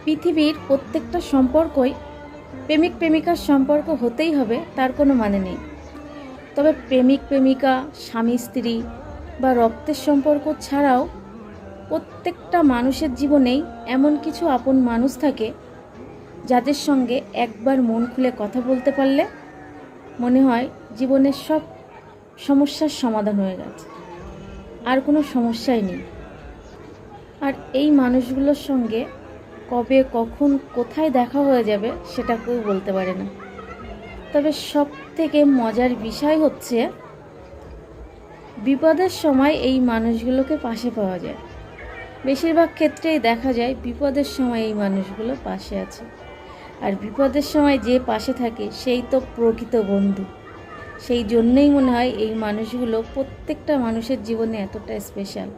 পৃথিবীর প্রত্যেকটা সম্পর্কই প্রেমিক প্রেমিকার সম্পর্ক হতেই হবে তার কোনো মানে নেই। তবে প্রেমিক প্রেমিকা, স্বামী স্ত্রী বা রক্তের সম্পর্ক ছাড়াও প্রত্যেকটা মানুষের জীবনেই এমন কিছু আপন মানুষ থাকে যাদের সঙ্গে একবার মন খুলে কথা বলতে পারলে মনে হয় জীবনের সব সমস্যার সমাধান হয়ে গেছে, আর কোনো সমস্যাই নেই। আর এই মানুষগুলোর সঙ্গে কবে কখন কোথায় দেখা হয়ে যাবে সেটা কেউ বলতে পারে না। তবে সব থেকে মজার বিষয় হচ্ছে বিপদের সময় এই মানুষগুলোকে পাশে পাওয়া যায়। বেশিরভাগ ক্ষেত্রেই দেখা যায় বিপদের সময় এই মানুষগুলো পাশে আছে, আর বিপদের সময় যে পাশে থাকে সেই তো প্রকৃত বন্ধু। সেই জন্যই মনে হয় এই মানুষগুলো প্রত্যেকটা মানুষের জীবনে এতটা স্পেশাল।